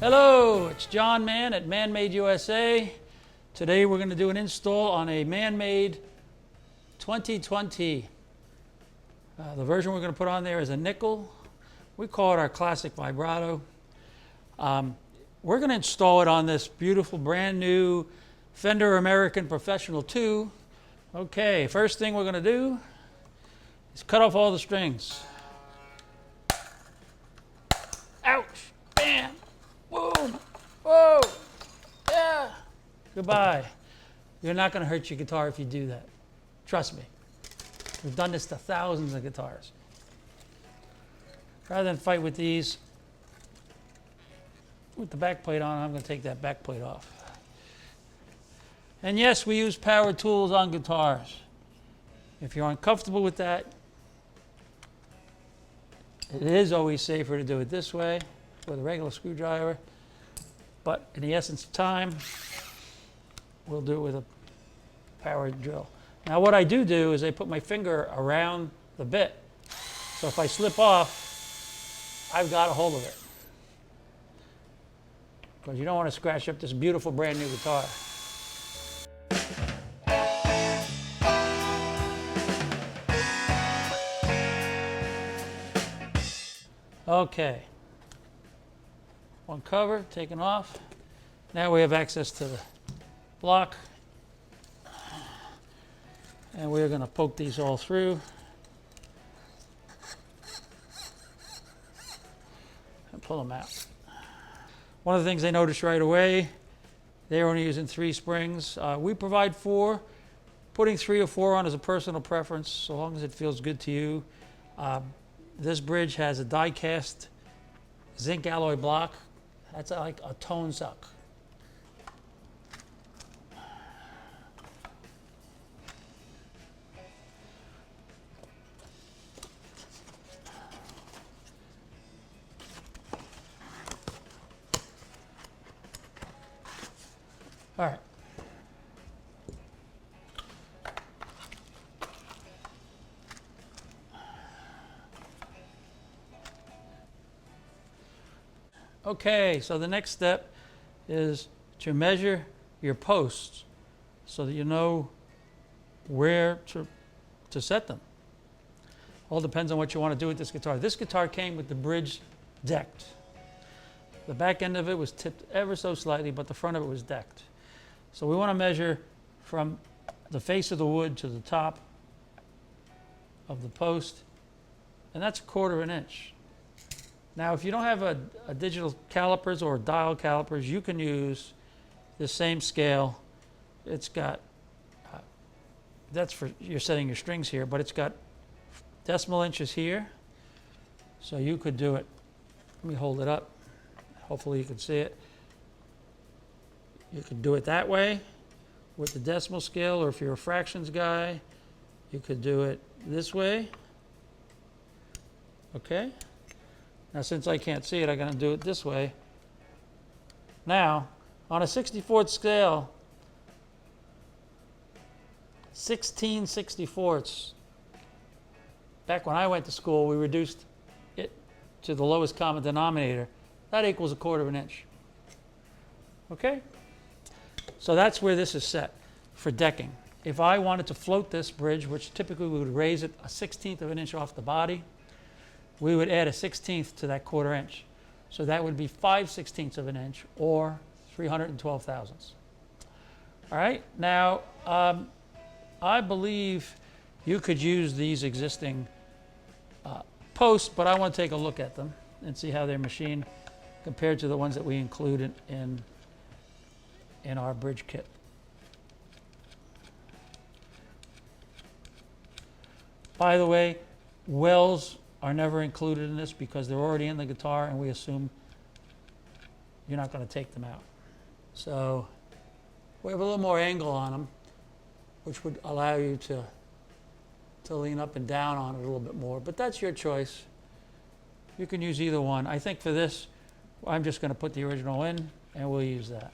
Hello, it's John Mann at MannMade USA. Today we're going to do an install on a MannMade 2020. The version we're going to put on there is a nickel. We call it our classic vibrato. We're going to install it on this beautiful brand new Fender American Professional 2. Okay, first thing we're going to do is cut off all the strings. Ouch! Bam! Boom! Whoa! Yeah! Goodbye. You're not going to hurt your guitar if you do that. Trust me. We've done this to thousands of guitars. Rather than fight with these, with the back plate on, I'm going to take that back plate off. And yes, we use power tools on guitars. If you're uncomfortable with that, it is always safer to do it this way with a regular screwdriver. But in the essence of time, we'll do it with a power drill. Now what I do is I put my finger around the bit. So if I slip off, I've got a hold of it. Because you don't want to scratch up this beautiful brand new guitar. Okay. One cover taken off. Now we have access to the block. And we're going to poke these all through. And pull them out. One of the things I noticed right away, they're only using 3 springs. We provide 4. Putting 3 or 4 on is a personal preference, so long as it feels good to you. This bridge has a die-cast zinc alloy block. That's like a tone suck. All right. Okay, so the next step is to measure your posts so that you know where to set them. All depends on what you want to do with this guitar. This guitar came with the bridge decked. The back end of it was tipped ever so slightly, but the front of it was decked. So we want to measure from the face of the wood to the top of the post, and that's 1/4 inch. Now, if you don't have a digital calipers or dial calipers, you can use the same scale. It's got, that's for, you're setting your strings here, but it's got decimal inches here. So you could do it, let me hold it up. Hopefully you can see it. You could do it that way with the decimal scale, or if you're a fractions guy, you could do it this way. Okay? Now, since I can't see it, I'm going to do it this way. Now, on a 64th scale, 16/64ths. Back when I went to school, we reduced it to the lowest common denominator. That equals 1/4 inch. Okay? So that's where this is set for decking. If I wanted to float this bridge, which typically we would raise it a 1/16 of an inch off the body, we would add a 1/16 to that 1/4 inch. So that would be 5/16 of an inch, or 312 thousandths. All right, now I believe you could use these existing posts, but I want to take a look at them and see how they're machined compared to the ones that we include in our bridge kit. By the way, wells are never included in this because they're already in the guitar, and we assume you're not going to take them out. So we have a little more angle on them, which would allow you to lean up and down on it a little bit more, but that's your choice. You can use either one. I think for this, I'm just going to put the original in, and we'll use that.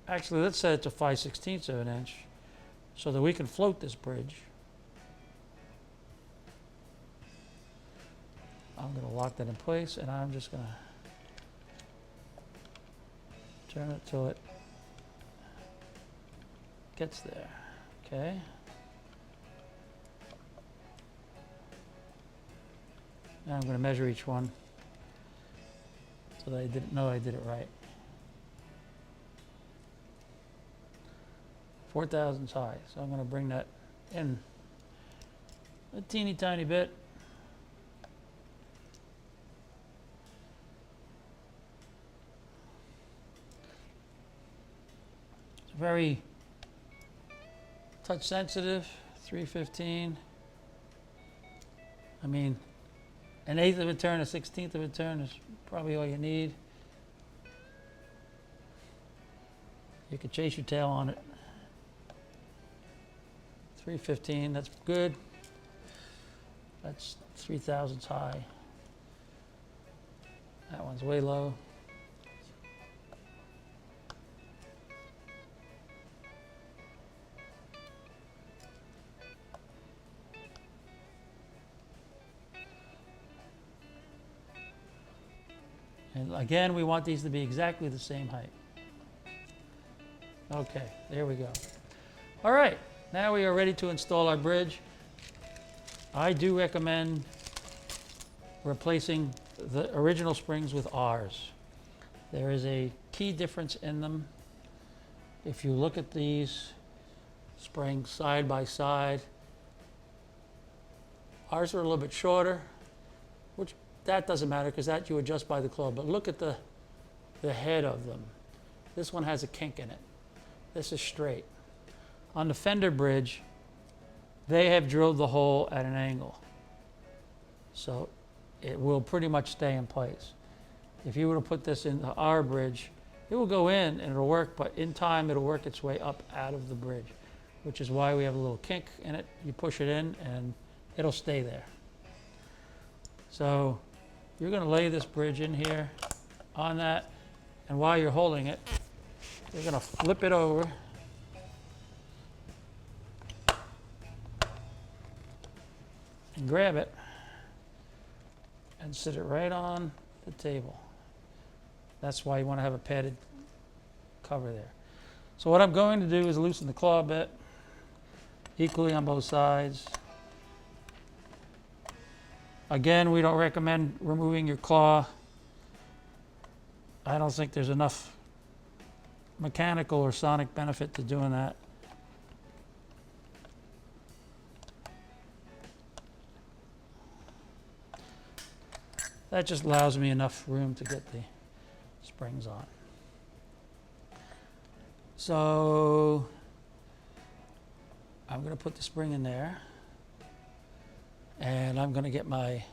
Actually, let's set it to 5/16 of an inch so that we can float this bridge. I'm going to lock that in place, and I'm just going to Turn it till it gets there. Okay. Now I'm going to measure each one so that I didn't know I did it right. 4 thousandths high, so I'm going to bring that in a teeny tiny bit. It's very touch sensitive, 315. I mean, an 1/8 of a turn, a 1/16 of a turn is probably all you need. You could chase your tail on it. 315, that's good. That's 3 thousandths high. That one's way low. And again, we want these to be exactly the same height. Okay, there we go. All right, now we are ready to install our bridge. I do recommend replacing the original springs with R's. There is a key difference in them. If you look at these springs side by side, ours are a little bit shorter, which that doesn't matter because that you adjust by the claw. But look at the head of them. This one has a kink in it. This is straight. On the Fender bridge, they have drilled the hole at an angle. So it will pretty much stay in place. If you were to put this in our bridge, it will go in and it'll work, but in time it'll work its way up out of the bridge, which is why we have a little kink in it. You push it in and it'll stay there. So you're going to lay this bridge in here on that, and while you're holding it, you're going to flip it over and grab it and sit it right on the table. That's why you want to have a padded cover there. So what I'm going to do is loosen the claw a bit, equally on both sides. Again, we don't recommend removing your claw. I don't think there's enough mechanical or sonic benefit to doing that. That just allows me enough room to get the springs on. So I'm going to put the spring in there, and I'm going to get my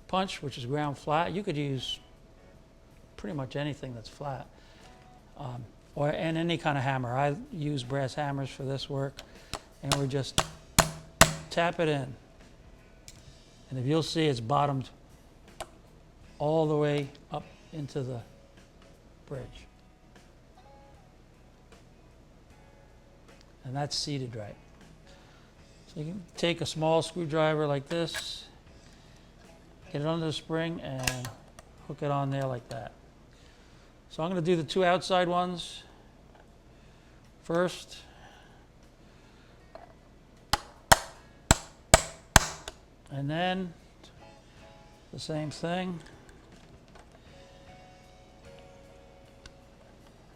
punch, which is ground flat. You could use pretty much anything that's flat, and any kind of hammer. I use brass hammers for this work, and we just tap it in. And if you'll see, it's bottomed all the way up into the bridge. And that's seated right. So you can take a small screwdriver like this, get it under the spring, and hook it on there like that. So I'm going to do the 2 outside ones first. And then the same thing.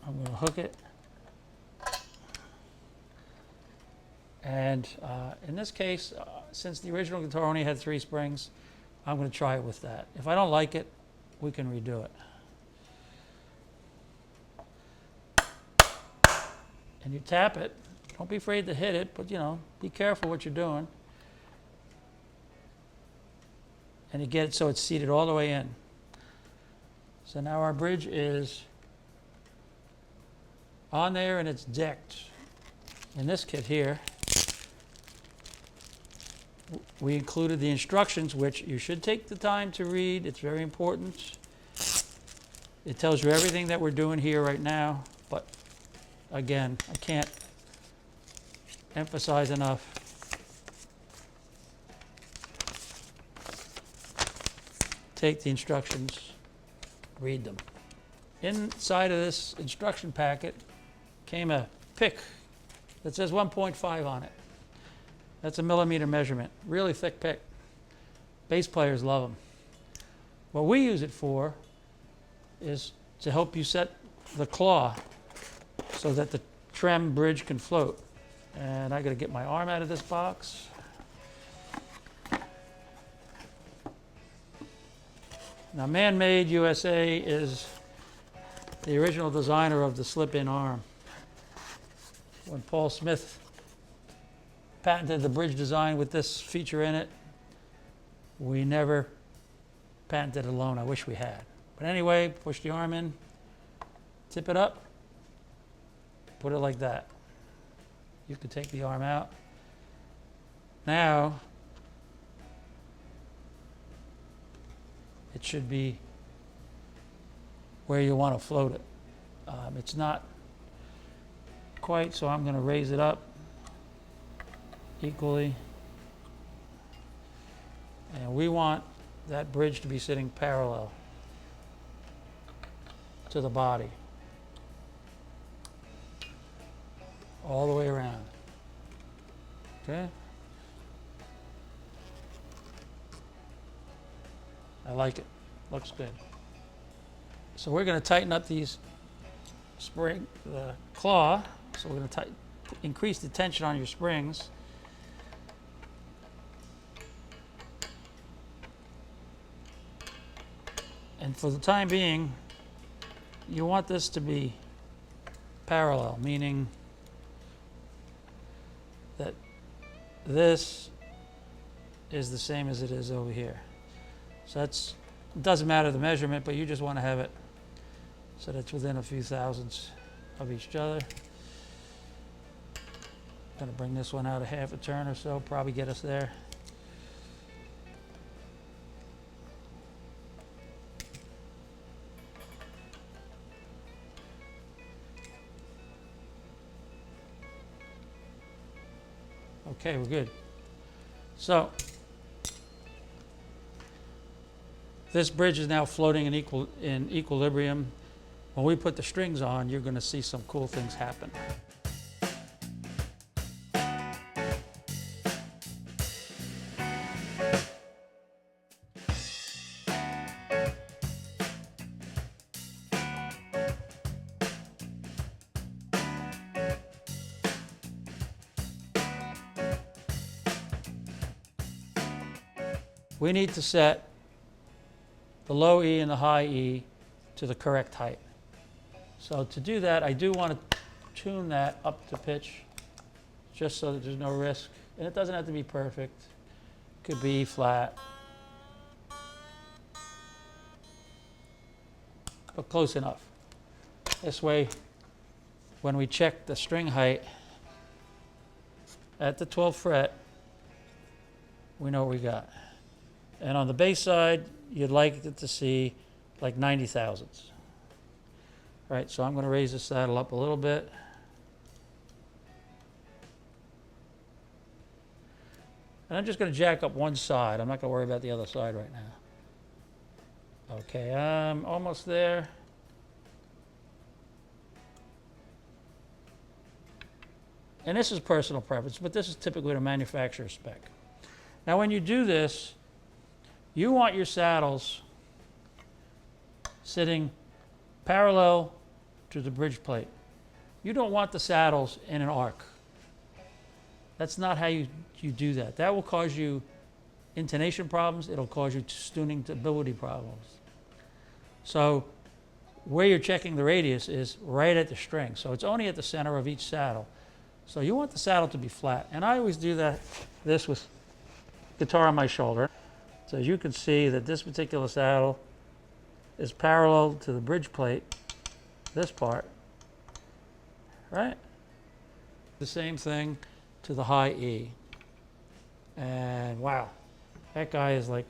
I'm going to hook it. And in this case, since the original guitar only had 3 springs, I'm going to try it with that. If I don't like it, we can redo it. And you tap it. Don't be afraid to hit it, but be careful what you're doing. And you get it so it's seated all the way in. So now our bridge is on there and it's decked. In this kit here, we included the instructions, which you should take the time to read. It's very important. It tells you everything that we're doing here right now, but again, I can't emphasize enough. Take the instructions, read them. inside of this instruction packet came a pick that says 1.5 on it. That's a millimeter measurement. Really thick pick. Bass players love them. What we use it for is to help you set the claw so that the trem bridge can float. And I got to get my arm out of this box. Now, MannMade USA is the original designer of the slip-in arm. When Paul Smith patented the bridge design with this feature in it, we never patented it alone. I wish we had. But anyway, push the arm in, tip it up, put it like that. You can take the arm out. Now, it should be where you want to float it. It's not quite, so I'm going to raise it up equally. And we want that bridge to be sitting parallel to the body. All the way around. Okay? I like it. Looks good. So we're going to tighten up these spring, the claw. So we're going to increase the tension on your springs. And for the time being, you want this to be parallel, meaning that this is the same as it is over here. So it doesn't matter the measurement, but you just want to have it so that it's within a few thousandths of each other. I'm going to bring this one out a half a turn or so, probably get us there. Okay, we're good. So this bridge is now floating in equilibrium. When we put the strings on, you're going to see some cool things happen. We need to set the low E and the high E to the correct height. So to do that, I do want to tune that up to pitch just so that there's no risk. And it doesn't have to be perfect. It could be flat, but close enough. This way, when we check the string height at the 12th fret, we know what we got. And on the bass side, you'd like it to see like 90 thousandths. All right, so I'm going to raise the saddle up a little bit. And I'm just going to jack up one side. I'm not going to worry about the other side right now. Okay, I'm almost there. And this is personal preference, but this is typically the manufacturer's spec. Now, when you do this, you want your saddles sitting parallel to the bridge plate. You don't want the saddles in an arc. That's not how you do that. That will cause you intonation problems. It'll cause you tuning ability problems. So where you're checking the radius is right at the string. So it's only at the center of each saddle. So you want the saddle to be flat. And I always do this with guitar on my shoulder. So as you can see that this particular saddle is parallel to the bridge plate, this part, right? The same thing to the high E. And wow, that guy is like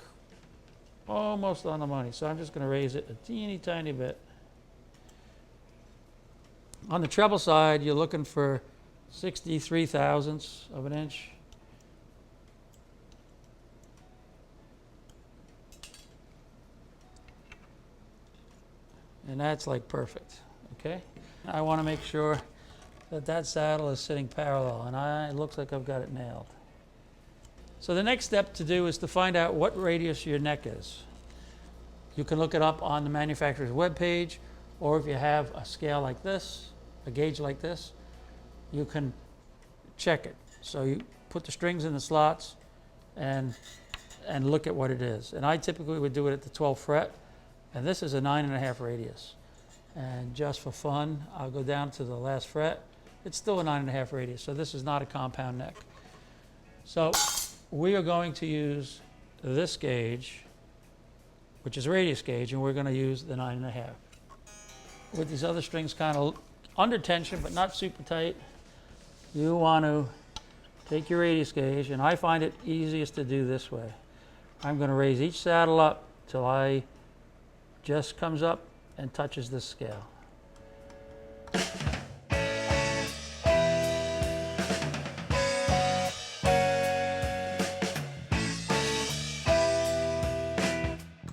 almost on the money. So I'm just going to raise it a teeny tiny bit. On the treble side, you're looking for 63 thousandths of an inch. And that's like perfect, okay? I want to make sure that that saddle is sitting parallel, and it looks like I've got it nailed. So the next step to do is to find out what radius your neck is. You can look it up on the manufacturer's webpage, or if you have a scale like this, a gauge like this, you can check it. So you put the strings in the slots and look at what it is. And I typically would do it at the 12th fret, and this is a 9.5 radius. And just for fun, I'll go down to the last fret. It's still a 9.5 radius, so this is not a compound neck. So we are going to use this gauge, which is a radius gauge, and we're going to use the 9.5. With these other strings kind of under tension, but not super tight, you want to take your radius gauge, and I find it easiest to do this way. I'm going to raise each saddle up till I just comes up and touches this scale.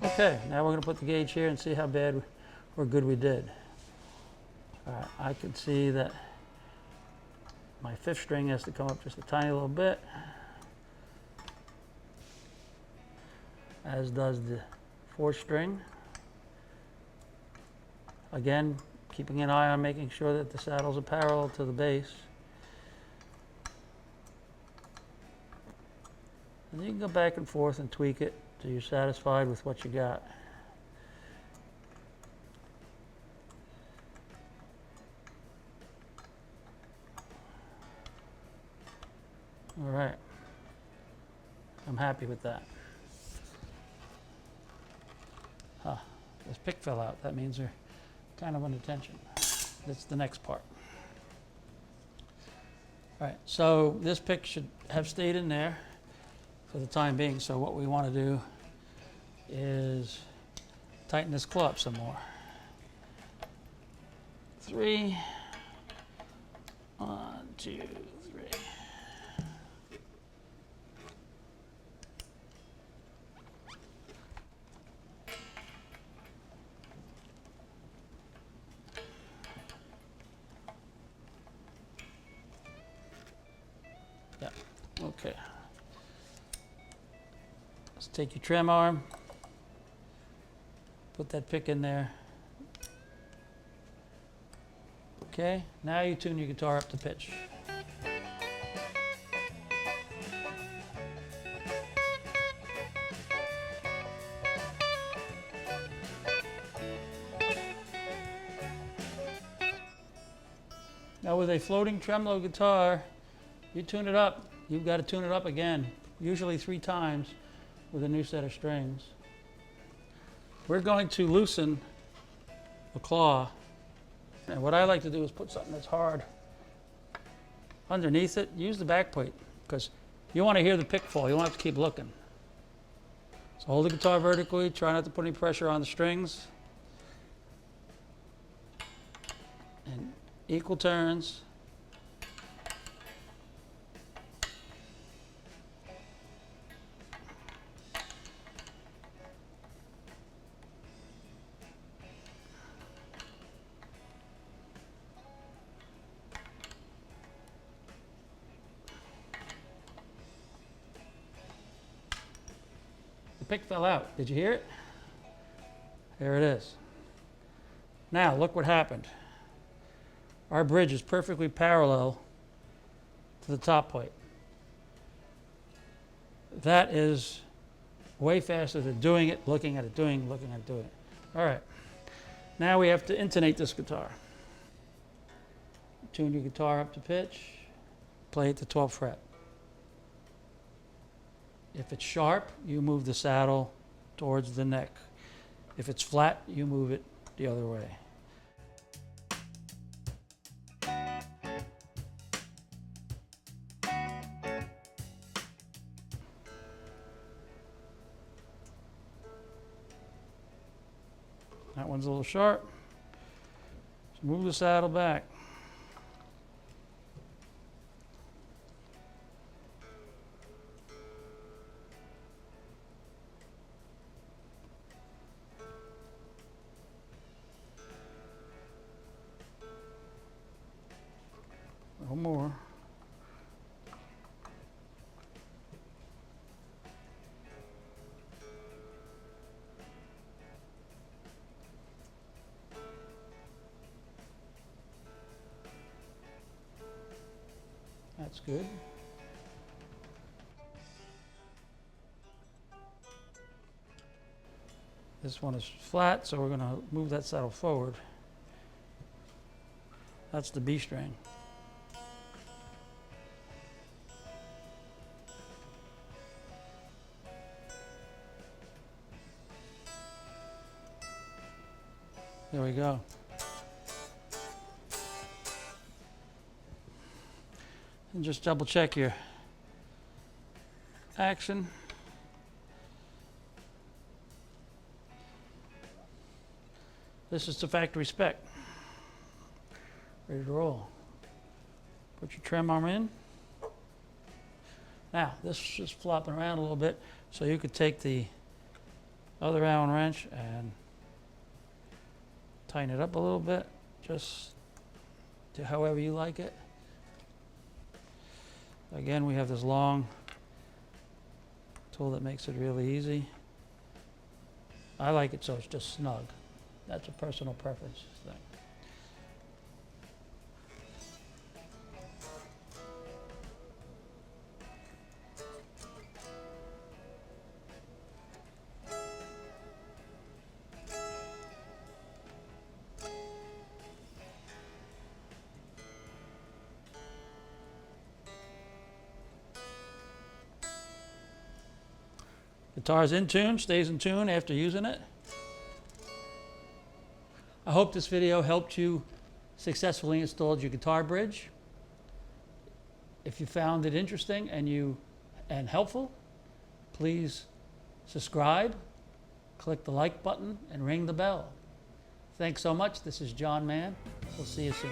Okay, now we're going to put the gauge here and see how bad or good we did. All right, I can see that my 5th string has to come up just a tiny little bit, as does the 4th string. Again, keeping an eye on making sure that the saddles are parallel to the bass. And you can go back and forth and tweak it till you're satisfied with what you got. All right, I'm happy with that. Huh, this pick fell out. That means they're kind of under tension. That's the next part. All right, so this pick should have stayed in there for the time being. So what we want to do is tighten this claw up some more. 3, 1, 2, 3. Yeah, okay. Let's take your trem arm, put that pick in there. Okay, now you tune your guitar up to pitch. Now with a floating tremolo guitar, you tune it up. You've got to tune it up again, usually 3 times with a new set of strings. We're going to loosen the claw. And what I like to do is put something that's hard underneath it. Use the back plate, because you want to hear the pick fall. You don't have to keep looking. So hold the guitar vertically. Try not to put any pressure on the strings. And equal turns. Pick fell out. Did you hear it? There it is. Now look what happened. Our bridge is perfectly parallel to the top plate. That is way faster than doing it, looking at it, looking at it, doing it. All right. Now we have to intonate this guitar. Tune your guitar up to pitch. Play it to 12th fret. If it's sharp, you move the saddle towards the neck. If it's flat, you move it the other way. That one's a little sharp. So move the saddle back. more. That's good. This one is flat, so we're going to move that saddle forward. That's the B string. There we go. And just double check your action. This is the factory spec. Ready to roll. Put your trem arm in. Now, this is flopping around a little bit, so you could take the other Allen wrench and tighten it up a little bit, just to however you like it. Again, we have this long tool that makes it really easy. I like it so it's just snug. That's a personal preference thing. Guitar's in tune, stays in tune after using it. I hope this video helped you successfully install your guitar bridge. If you found it interesting and helpful, please subscribe, click the like button, and ring the bell. Thanks so much. This is John Mann. We'll see you soon.